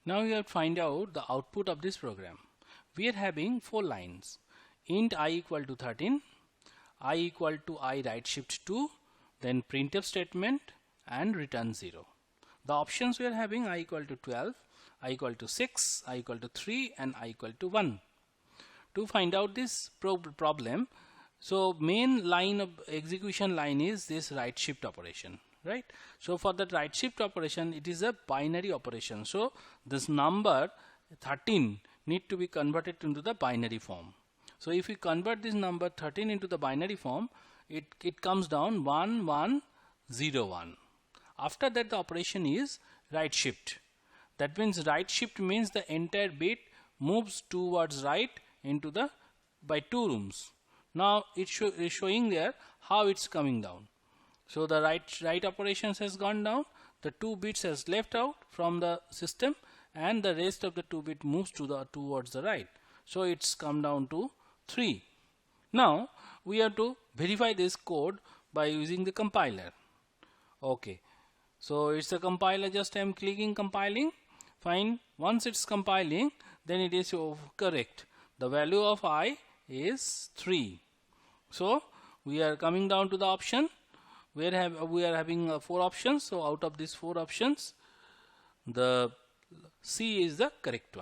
Now we have to find out the output of this program. We are having 4 lines. Int I equal to 13, I equal to I right shift 2, then printf statement and return 0. The options we are having I equal to 12, I equal to 6, I equal to 3 and I equal to 1. To find out this problem, so main line of execution line is this right shift operation, right? So for that right shift operation, it is a binary operation. So this number 13 need to be converted into the binary form. So if we convert this number 13 into the binary form, it comes down 1101. After that, the operation is right shift. That means right shift means the entire bit moves towards right into the by 2 rooms. Now it is showing there how it's coming down. So the right operations has gone down, the 2 bits has left out from the system, and the rest of the 2 bit moves towards the right. So it's come down to 3. Now we have to verify this code by using the compiler. Okay, so it's a compiler. Just I'm clicking compiling. Fine. Once it's compiling, then it is correct. The value of I is 3. So we are coming down to the option. We are having 4 options. So out of these 4 options, the C is the correct one.